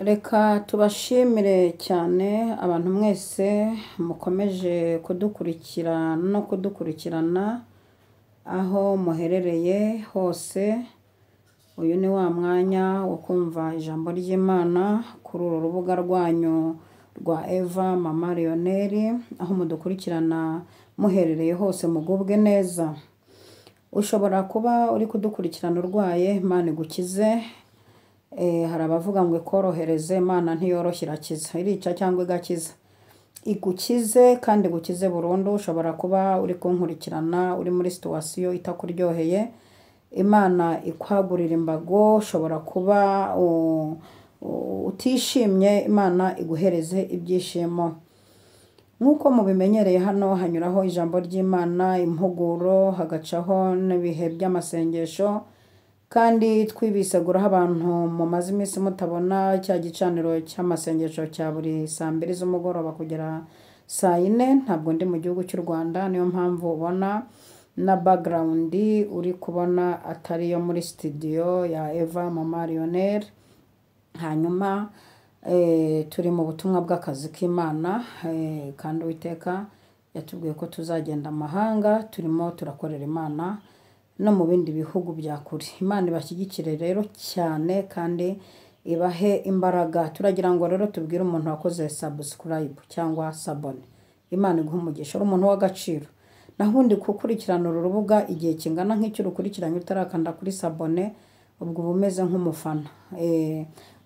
Reka tubashimire cyane abantu mwese mukomeje kudukurikira no kudukurikirana aho muherereye hose. Uyu ni wa mwanya wo kumva ijambo ry'Imana kuri uru rubuga rwanyu rwa Eva Mama Lionel, aho mudukurikirana muherereye hose mugubwe neza. Ushobora kuba uri kudukurikirana urwaye, Imana igukize. Hari abavuga ngo ikorohereze, Imana ntiyoroshye irakiza, irica cyangwa igakiza. Igukize kandi igukize burundu. Ushobora kuba uri kunkurikirana uri muri situation itakuryoheye, Imana ikwagurira imbago. Ushobora kuba utishimye, Imana iguhereze ibyishimo. Nk'uko mubimenyereye, hano hanyuraho ijambo ry'Imana, impuguro, hagacaho n'ibihe by'amasengesho, kandi twibiseguraho abantu mumaze iminsi mutabona cya gicaniro cy'amasengesho cya buri saa 2 z'umugoroba kugera saa 4. Ntabwo ndi mu gihugu cy'u Rwanda, niyo mpamvu ubona na background uri kubona atari yo muri studio ya Eva Mama Lionel. Hanyuma turi mu butumwa bw'akazi k'Imana, kandi Uwiteka yatubwiye ko tuzagenda amahanga, turimo turakorera Imana no mu bindi bihugu bya kure. Imana ibashyigikire rero cyane kandi ibahe imbaraga. Turagira ngo rero tubwire umuntu wakoze subscribe cyangwa sabone, Imana iguhe umugisha, uri umuntu w'agaciro. Nahundi gukurikirana uru rubuga igihe kingana nk'icyo urukurikiranye utarakanda kuri sabone, ubwo bumeze nk'umufana.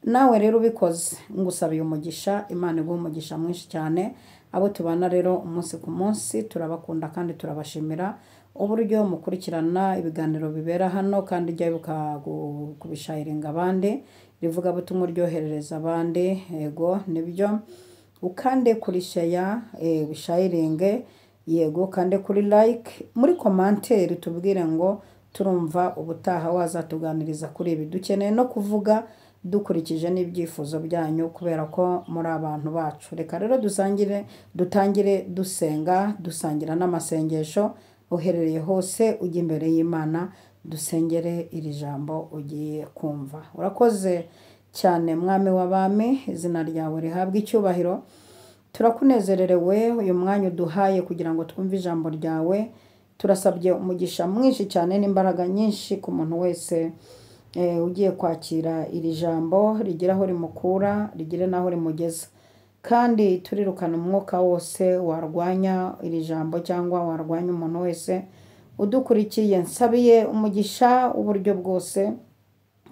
Nawe rero ubikoze ngusabiye umugisha, Imana iguhe umugisha mwinshi cyane. Abo tubana rero umunsi ku munsi turabakunda kandi turabashimira uburyo mukurikirana ibiganiro bibera hano, kandi jya wibuka kubisharinga abandi, rivuga butumwa ryoherereza abandi. Yego nibyo, ukande kuri share, bisharinge, yego kande kuri like, muri commentaire tubwire ngo turumva ubutaha wazatuganiriza kuri ibi dukeneye no kuvuga dukurikije n'ibyifuzo byanyu, kubera ko muri abantu bacu. Reka rero dutangire dusenga, dusangira n'amasengesho. Uherereye hose ujya imbere y'Imana, dusengere iri jambo ugiye kumva. Urakoze cyane Mwami w'abami, izina ryawe rihabwe icyubahiro. Turakunezererewe uyu mwanya uduhaye kugira ngo twumve ijambo ryawe. Turasabye umugisha mwinshi cyane n'imbaraga nyinshi ku muntu wese ugiye kwakira iri jambo, rigira aho rimukura, rigire naho rimugeza. Kandi turirukana umwuka wose warwanya iri jambo cyangwa warwanya umuntu wese udukurikiye. Nsabiye umugisha uburyo bwose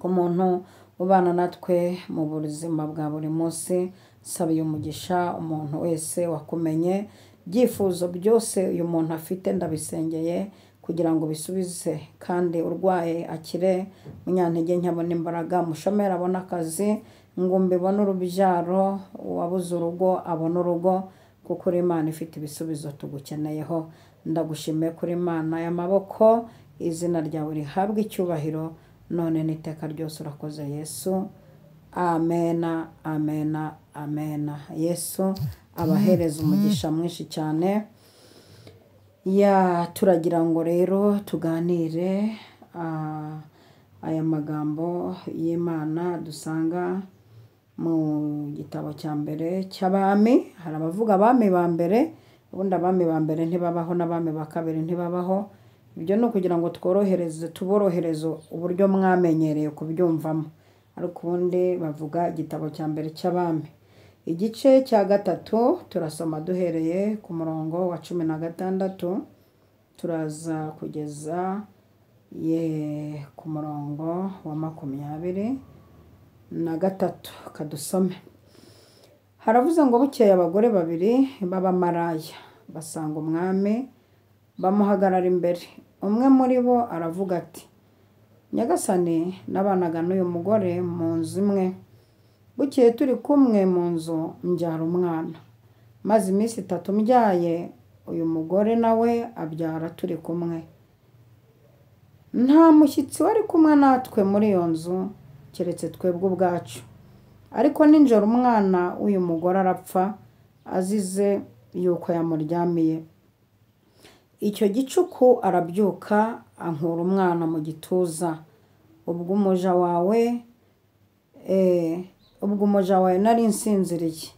ku muntu ubana natwe mu buzima bwa buri munsi. Nsabiye umugisha umuntu wese wakumenye, byifuzo byose uyu muntu afite ndabisengeye kugira ngo bisubize, kandi urwaye akire, munyantege nkabona imbaraga, mushomera abona akazi, ngumbi bona urubyaro, wabuze urugo abona urugo, kuko uri Imana ifite ibisubizo tugukeneyeho. Ndagushimiye kuri Imana y'amaboko, izina ryawe rihabwe icyubahiro none n'iteka ryose. Urakoze Yesu, amena amena amena. Yesu abahereza umugisha mwinshi cyane. Turagira ngo rero tuganire aya magambo y'Imana dusanga mu gitabo cya mbere cy'abami. Hari abavuga abami ba mbere, ubundi abami ba mbere ntibabaho n'abami ba kabiri ntibabaho. Ibyo ni ukugira ngo tuborohereze uburyo mwamenyereye kubyumvamo, ariko ubundi bavuga igitabo cya mbere cy'abami. Igice cya 3 turasoma duhereye ku murongo wa 16 turaza kugeza ku murongo wa 23. Kadusome. Haravuze ngo bukeye abagore babiri b'abamaraya basanga umwami, bamuhagarara imbere. Umwe muri bo aravuga ati, Nyagasani, nabanaga n'uyu mugore mu nzu imwe. Bukeye turi kumwe mu nzu mbyara umwana. Maze iminsi 3 mbyaye, uyu mugore nawe abyara turi kumwe. Nta mushyitsi wari kumwe natwe muri iyo nzu keretse twebwe ubwacu. Ariko ninjoro umwana w'uyu mugore arapfa, azize yuko yamuryamiye. Icyo gicuku arabyuka ankura umwana mu gituza. Ubwo umuja wawe ubwo umuja wawe nari nsinziriye,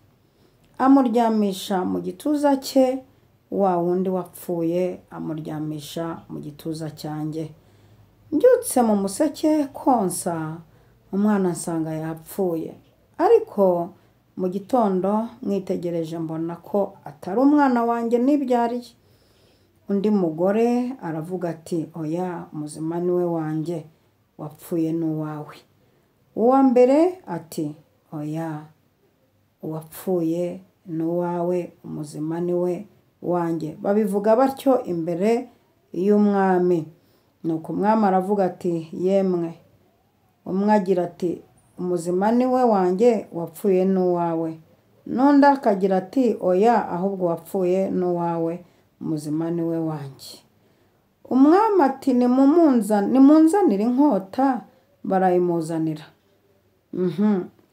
amuryamisha mu gituza cye, wa wundi wapfuye amuryamisha mu gituza cyanjye. Mbyutse mu museke konsa, umwana nsanga yapfuye, ariko mu gitondo mwitegereje mbona ko atari umwana wanjye nibyariye. Undi mugore aravuga ati oya, muzima niwe wanjye, wapfuye n'uwawe. Uwa mbere ati oya, uwapfuye n'uwawe, umuzima niwe wanjye. Babivuga batyo imbere y'umwami. Nuko umwami aravuga ati yemwe. Umwe agira ati umuzima niwe wanjye, wapfuye n'uwawe. N'undi akagira ati oya, ahubwo wapfuye n'uwawe, umuzima niwe wanjye. Umwami ati nimunzanire inkota. Barayimuzanira.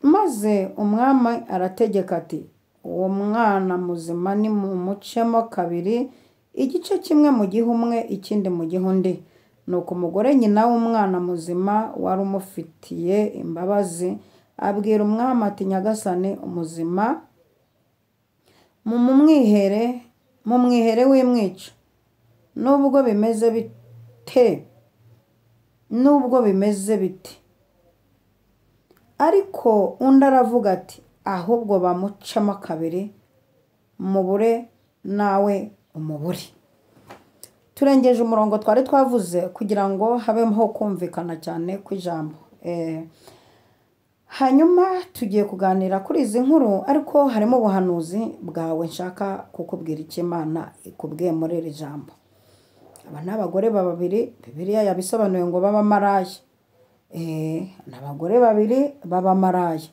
Maze umwami arategeka ati uwo mwana muzima nimumucemo kabiri, igice kimwe mu gihe umwe, ikindi mu gihe undi. Nuko umugore nyina w'umwana muzima wari umufitiye imbabazi abwira umwami ati nyagasani, umuzima mumwihere w'imwica. Nubwo bimeze bite. Ariko undi aravuga ati ahubwo bamucamo kabiri, mubure nawe umubure. Turengeje umurongo twari twavuze kugira ngo habeho kumvikana cyane kw'ijambo. Hanyuma tugiye kuganira kuri izi nkuru, ariko harimo ubuhanuzi bwawe nshaka kukubwira icyo Imana ikubwiye muri iri jambo. Aba ni abagore babiri, Bibiliya yabisobanuye ngo b'abamaraya. N'abagore babiri b'abamaraya.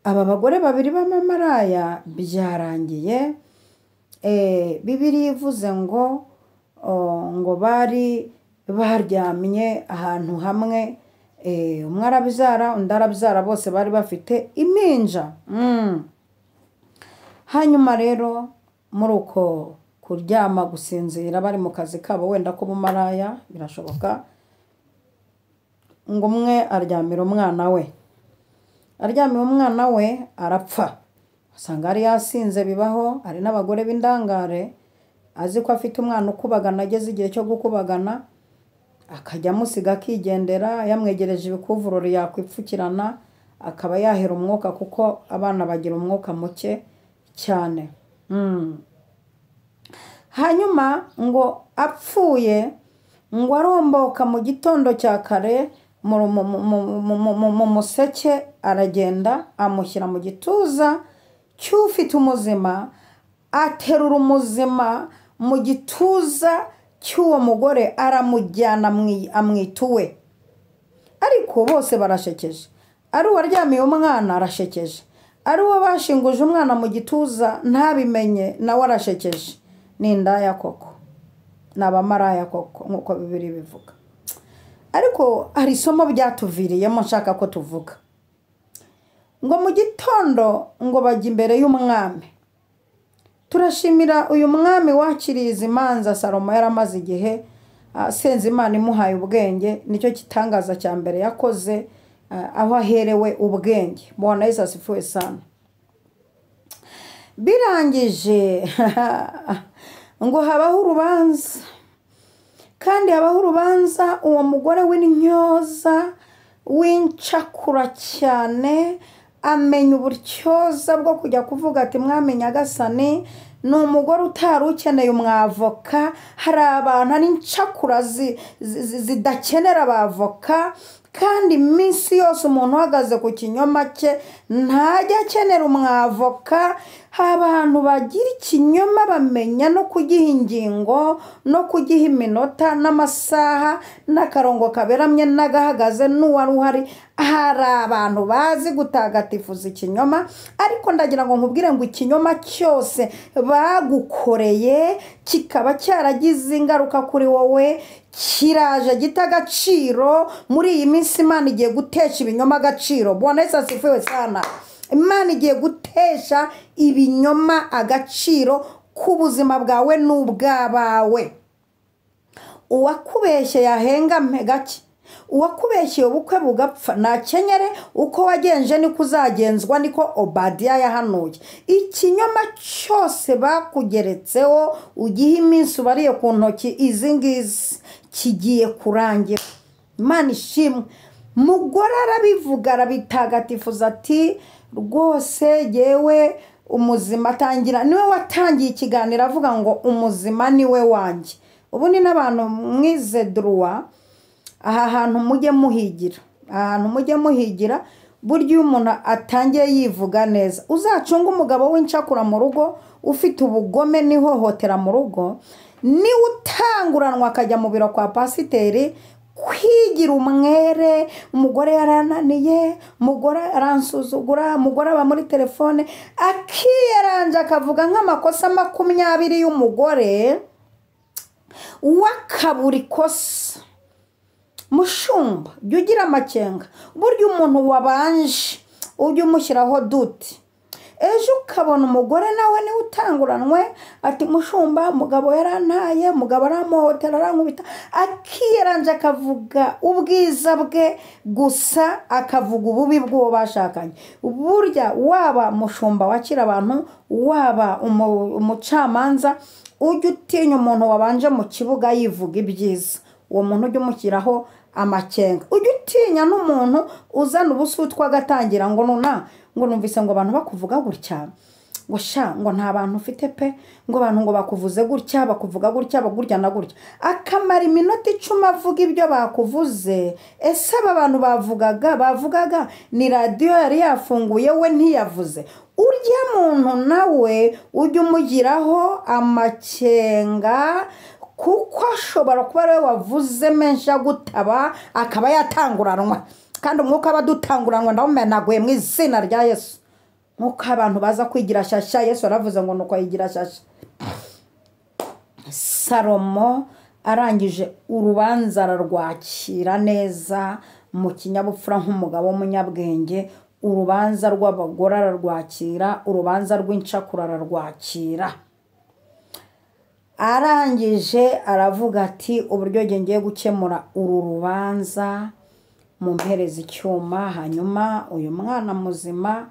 Aba bagore babiri b'abamaraya byarangiye, Bibiliya ivuze ngo bari baryamye ahantu hamwe, umwe arabyara undi arabyara, bose bari bafite impinja. Hanyuma rero muri uko kuryama gusinzira bari mu kazi kabo wenda k'ubumaraya, birashoboka ngo umwe aryamira umwana we. Aryamira umwana we arapfa. Usanga ari yasinze, bibaho. Hari n'abagore b'indangare azi ko afite umwana ukubagana, ageze igihe cyo gukubagana akajya amusiga akigendera, yamwegereje ibikuvurori yakwipfukirana, akaba yahera umwuka, kuko abana bagira umwuka muke cyane. Hanyuma ngo apfuye, ngo aromboka mu gitondo cya kare mu museke, aragenda amushyira mu gituza cy'ufite umuzima, aterura umuzima mu gituza cy'uwo mugore aramujyana amwita uwe. Ariko bose barashekeje. Ari uwaryamiye umwana arashekeje, ari uwo bashinguje umwana mu gituza ntabimenye nawe arashekeje. Ni indaya koko, ni abamaraya koko nk'uko Bibiliya bivuga. Ariko hari isomo byatuviriyemo nshaka ko tuvuga. Ngo mu gitondo ngo bajya imbere y'umwami. Turashimira uyu mwami wakiriye izi manza Salomo yaramaze igihe asenze Imana imuhaye ubwenge. Nicyo kitangaza cya mbere yakoze, aho aherewe ubwenge. Bwana Yesu asifiwe sana. Birangije ngo habaho urubanza, kandi habaho urubanza. Uwo mugore w'intyoza w'incakura cyane amenya uburyoza bwo kujya kuvuga ati mwami nyagasani, ni umugore utari ukeneye umwavoka. Hari abantu ari incakura zidakenera abavoka, kandi iminsi yose umuntu uhagaze ku kinyoma cye ntajya akenera umwavoka. Abantu bagira ikinyoma bamenya no kugiha ingingo, no kugiha iminota n'amasaha n'akarongo kaberamye n'agahagaze n'uwari uhari. Hari abantu bazi gutagatifuza ikinyoma, ariko ndagira ngo nkubwire ngo ikinyoma cyose bagukoreye kikaba cyaragize ingaruka kuri wowe, kiraje gita agaciro. Muri iyi minsi Imana igiye gutesha ibinyoma agaciro. Bwana Yesu asifiwe sana. Imana igiye gutesha ibinyoma agaciro ku buzima bwawe n'ubwabawe. Uwakubeshye yahengame gake, uwakubeshye ubukwe bugapfa nakenyere, uko wagenje niko uzagenzwa, niko Obadiya yahanuye. Ikinyoma cyose bakugeretseho ugihe iminsi ubariye ku ntoki izi ngizi kigiye kurangira. Imana ishimwe. Mugore arabivuga arabitagatifuza ati rwose yewe umuzima atangira, niwe watangiye ikiganiro avuga ngo umuzima niwe wanjye. Ubu ni n'abantu mwize droit, aha hantu mujye muhigira, ahantu mujye muhigira. Burya iyo umuntu atangiye yivuga neza, uzacunga umugabo w'incakura mu rugo ufite ubugome n'ihohotera mu rugo, ni utanguranwa akajya mu biro kwa pasiteri kwigira umwere. Umugore yarananiye, umugore aransuzugura, umugore aba muri telefone, akiyeranja akavuga nk'amakosa 20 y'umugore wakabura ikosa. Mushumba jya ugira amakenga, burya umuntu wabanje ujya umushyiraho duti, ejo ukabona umugore nawe niwe utanguranwe ati mushumba umugabo yarantaye, umugabo aramuhotera arankubita, akiyeranje akavuga ubwiza bwe gusa, akavuga ububi bw'uwo bashakanye. Burya waba mushumba wakira abantu, waba umucamanza, ujya utinya umuntu wabanje mu kibuga yivuga ibyiza, uwo muntu ujya umushyiraho amakenga. Ujya utinya n'umuntu uzana ubusutwa agatangira ngo ngo numvise ngo abantu bakuvuga gutya, ngo sha ngo nta bantu ufite pe, ngo abantu ngo bakuvuze gutya, bakuvuga gutya, bagurya na gutya, akamara iminota 10 avuga ibyo bakuvuze. Ese aba bantu bavugaga ni radio yari yafunguye, we ntiyavuze. Urya muntu nawe ujya umugiraho amakenga, kuko ashobora kuba ariwe wavuze menshi agutaba akaba yatanguranwa. Kandi umwuka abadutanguranwa ndawumenaguye mu izina rya Yesu. Nkuko abantu baza kwigira shasha, Yesu aravuze ngo nuko yigira shasha. Salomo arangije urubanza rwakira neza mu kinyabupfura nk'umugabo w'umunyabwenge. Urubanza rw'abagore ararwakira, urubanza rw'incakura ararwakira. Arangije aravuga ati uburyo ngiye gukemura uru rubanza, mumpereza icyuma, hanyuma uyu mwana muzima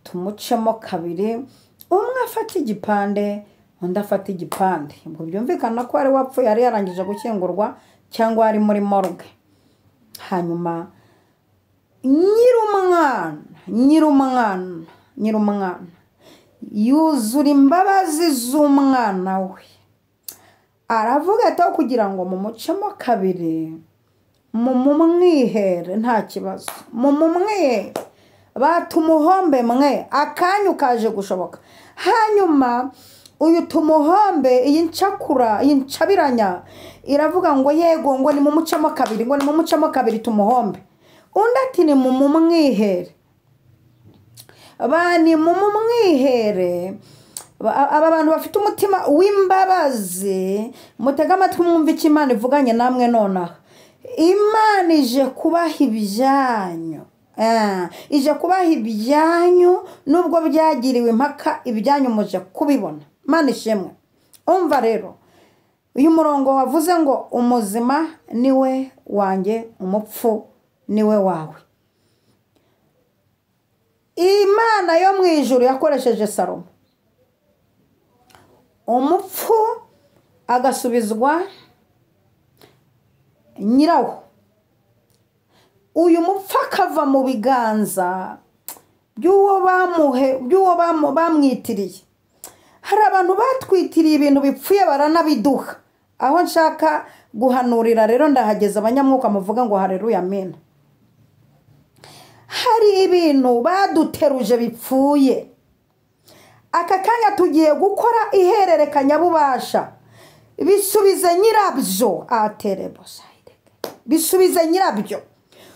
tumucemo kabiri, umwe afata igipande undi afata igipande. Ubwo byumvikana ko ari wapfuye yari yarangije gukingurwa cyangwa ari muri morgue. Hanyuma nyirumwana yuzura imbabazi z'umwana we, aravuga ati kugira ngo mumucemo kabiri mumumwihere nta kibazo, mumumwihere batumuhombe mwe akanyu kaje gushoboka. Hanyuma uyu tumuhombe, iyi ncakura, iyi ncabiranya iravuga ngo yego ngo ni mumucemo kabiri, ngo ni mumucemo kabiri tumuhombe. Undi ati ni mumumwihere, bani mumumwihere. Aba bantu bafite umutima w'imbabazi, mutega amatwi mwumve icyo Imana ivuganye namwe nonaha. Imana ije kubaha ibyanyu, ije kubaha ibyanyu nubwo byagiriwe impaka, ibyanyu muje kubibona. Imana ishemwe. Umva rero, uyu murongo wavuze ngo umuzima niwe wanjye, umupfu niwe wawe. Imana yo mu ijuru yakoresheje Salomo. Umupfu agasubizwa nyirawo. Uyu mupfu akava mu biganza by'uwo bamwitiriye. Hari abantu batwitiriye ibintu bipfuye baranabiduha. Aho nshaka guhanurira rero ndahageza abanyamwuka muvuga ngo haleluya amen. Hari ibintu baduteruje bipfuye. Aka kanya tugiye gukora ihererekanya bubasha. Bisubize nyirabyo aterebosayide. Bisubize nyirabyo.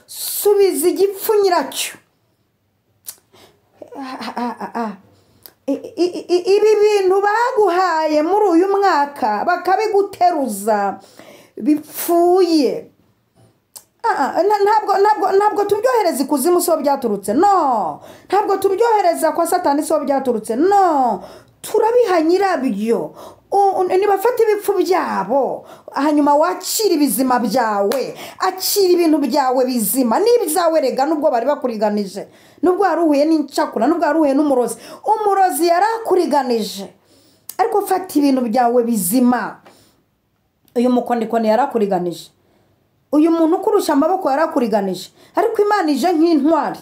Subiza igipfu nyiracyo. Ibi bintu baguhaye muri uyu mwaka bakabiguteruza bipfuye. Ntabwo tubyohereza ikuzimu so byaturutse, no. Ntabwo tubyohereza kwa Satani so byaturutse, no. turabiha nyirabyo. Nibafata ibipfu byabo hanyuma wakira ibizima byawe, akira ibintu byawe bizima n'ibyawe rega nubwo bari bakuriganije, nubwo waruhuye n'incakura, nubwo waruhuye n'umurozi, umurozi yarakuriganije, ariko fata ibintu byawe bizima. Uyu mukondikoni yarakuriganije, uyu muntu ukurusha amaboko yarakuriganije, ariko Imana ije nk'intwari,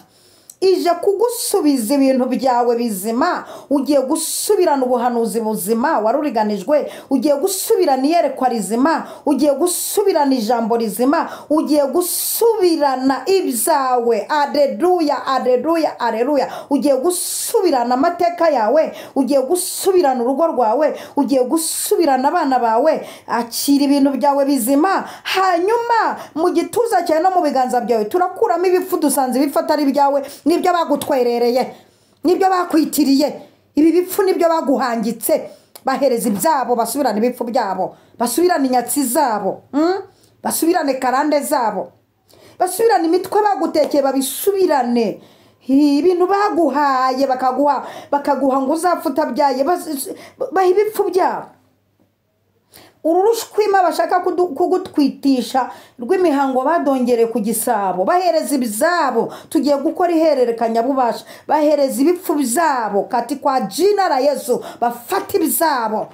ije kugusubiza ibintu byawe bizima. Ugiye gusubirana ubuhanuzi buzima waruriganijwe, ugiye gusubirana iyerekwa rizima, ugiye gusubirana ijambo rizima, ugiye gusubirana ibyawe. Aleluya, aleluya, aleluya. Ugiye gusubirana amateka yawe, ugiye gusubirana urugo rwawe, ugiye gusubirana abana bawe. Akira ibintu byawe bizima, hanyuma mu gituza cyawe no mu biganza byawe turakuramo ibifu dusanze bifata ari byawe, nibyo bagutwerereye, nibyo bakwitiriye. Ibi bipfu nibyo baguhangitse. Bahereza ibyabo, basubirane ibipfu byabo, basubirane inyatsi zabo, basubirane karande zabo, basubirane imitwe bagutekeye, babisubirane. Ibintu baguhaye bakaguha ngo uzapfa utabyaye, baha ibipfu byabo. Urushwima bashaka kugutwitisha rw'imihango badongereye ku gisabo, bahereza ibyabo. Tugiye gukora ihererekanya bubasha, bahereza ibipfu byabo kati kwa jina la Yesu, bafata ibyabo.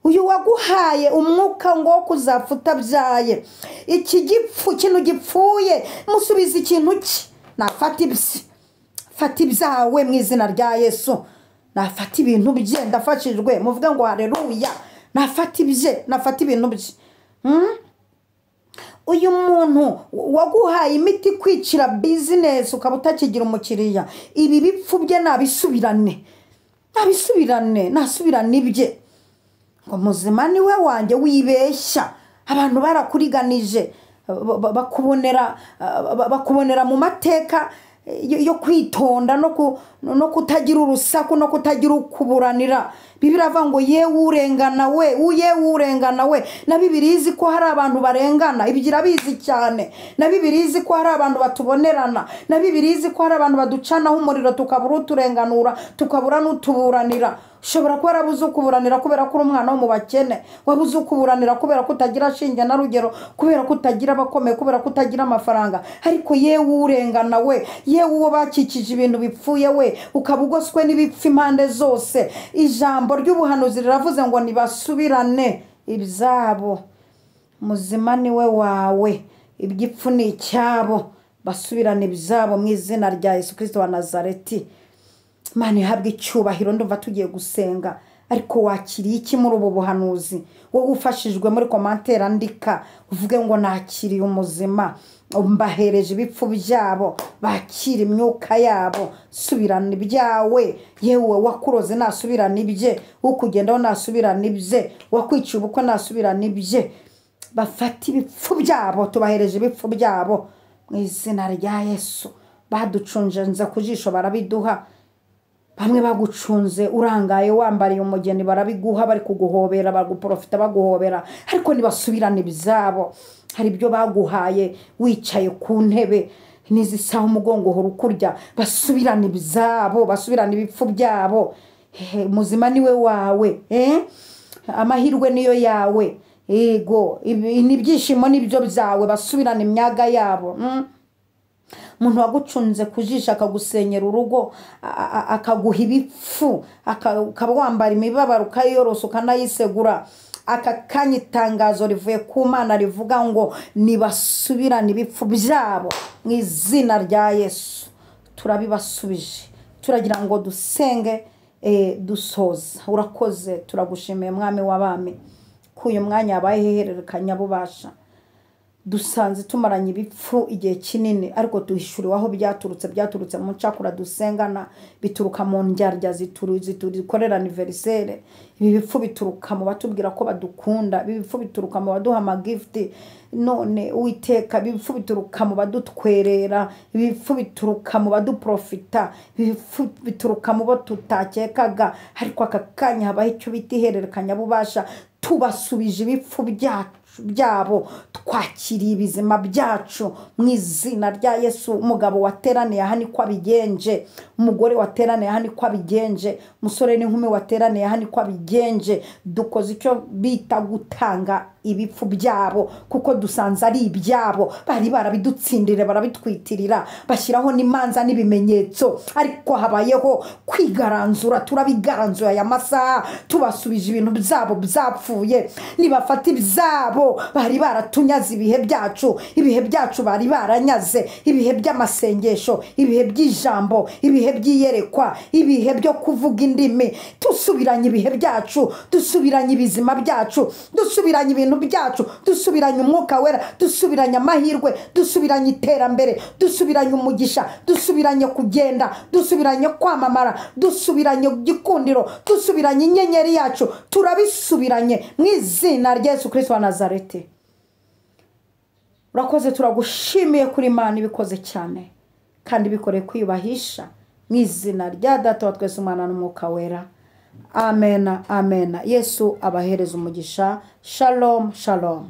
Uyu waguhaye umwuka ngo kuzapfa utabyaye, iki gipfu kintu gipfuye musubiza ikintu ki, nafata ibisi, fata ibyawe mu izina rya Yesu. Nafata ibintu bye, ndafashijwe, muvuge ngo haleluya. Nafata ibye, nafata ibintu bye. Uyu muntu waguhaye imiti kwicira business ukaba utakigira umukiriya, ibi bipfu bye nabisubirane, nasubirane ibye. Ngo muzima ni we wanjye wibeshya, abantu barakuriganije, bakubonera mu mateka yo kwitonda no kutagira urusaku no kutagira ukuburanira. Bibiliya iravuga ngo yewe urengana we. Na Bibiliya izi ko hari abantu barengana, ibyo irabizi cyane. Na Bibiliya izi ko hari abantu batubonerana, na Bibiliya izi ko hari abantu baducanaho umuriro tukabura uturenganura, tukabura n'utuburanira. Ushobora kuba warabuze ukuburanira kubera ko uri umwana wo mu bakene, wabuze ukuburanira kubera ko utagira shinge na rugero, kubera ko utagira abakomeye, kubera ko utagira amafaranga. Ariko yewe urengana we, yewe uwo bakikije ibintu bipfuye we, ukaba ugoswe n'ibipfu impande zose. Ijambo ry'ubuhanuzi riravuze ngo nibasubirane ibyabo. Muzima ni we wawe, ibyipfu ni icyabo, basubirane ibyabo mu izina rya Yesu Kristo wa Nazareti. Imana ihabwe icyubahiro. Ndumva tugiye gusenga, ariko wakiriye iki muri ubu buhanuzi? Wowe ufashijwe muri commentaire andika uvuge ngo nakiriye umuzima, mbahereje ibipfu byabo, bakira imyuka yabo. Subirana ibyawe. Yewe wakuroze nasubirana ibye, ukugendaho nasubirana ibye, wakwiciye ubukwe nasubirana ibye. Bafata ibipfu byabo, tubahereje ibipfu byabo mu izina rya Yesu. Baducunje nza kujisho barabiduha, bamwe bagucunze urangaye wambariye umugeni barabiguha, bari kuguhobera, baguprofita baguhobera. Ariko nibasubirane ibyabo. Hari ibyo baguhaye wicaye ku ntebe nizisaho umugongo horo kurya, basubirane ibyabo, basubirane ibipfu byabo. Muzima niwe wawe, amahirwe niyo yawe. Ego nibyishimo nibyo byawe, basubirane imyaga yabo. Umuntu wagucunze kujisha akagusenyera urugo, akaguha ibipfu, akaba wambara imibabaro ukayorosa ukanayisegura. Aka kanya itangazo rivuye ku Mana rivuga ngo nibasubirane ibipfu byabo mu izina rya Yesu. Turabibasubije. Turagira ngo dusenge dusoza. Urakoze, turagushimiye mwami w'abami ko uyu mwanya yabaye hererekanya bubasha. Dusanze tumaranye ibipfu igihe kinini, ariko duhishuriwe aho byaturutse mu ncakura dusengana, bituruka mu ndyarya zitukorera anniversaire. Ibi bipfu bituruka mu batubwira ko badukunda, ibi bipfu bituruka mu baduha amagift. None Uwiteka, ibi bipfu bituruka mu badutwerera, ibi bipfu bituruka mu baduprofita, ibi bipfu bituruka mu bo tutakekaga. Ariko aka kanya habaye icyo bita ihererekanya bubasha, tubasubije ibipfu byacu byabo, twakiriye ibizima byacu mu izina rya Yesu. Umugabo wateraniye aha niko abigenje, umugore wateraniye aha niko abigenje, umusore n'inkumi wateraniye aha niko abigenje. Dukoze icyo bita gutanga ibipfu byabo, kuko dusanze ari ibyabo. Bari barabidutsindire, barabitwitirira, bashyiraho n'imanza n'ibimenyetso, ariko habayeho kwigaranzura. Turabigaranzuye aya masaha, tubasubije ibintu byabo byapfuye. Nibafata ibyabo bari baratunyaze ibihe byacu, ibihe byacu bari baranyaze, ibihe by'amasengesho, ibihe by'ijambo, ibihe by'iyerekwa, ibihe byo kuvuga indimi. Dusubiranye ibihe byacu, dusubiranye ibizima byacu, dusubiranye ibintu byacu, dusubiranye umwuka wera, dusubiranye amahirwe, dusubiranye iterambere, dusubiranye umugisha, dusubiranye kugenda, dusubiranye kwamamara, dusubiranye gikundiro, dusubiranye inyenyeri yacu. Turabisubiranye mu izina rya Yesu Kristo wa Nazareti. Urakoze, turagushimiye kuri Imana ibikoze cyane kandi bikoreye kwiyubahisha mu izina rya Data wa twese, Umwana n'Umwuka wera. Amen, amen. Yesu abahereza umugisha. Shalom, shalom.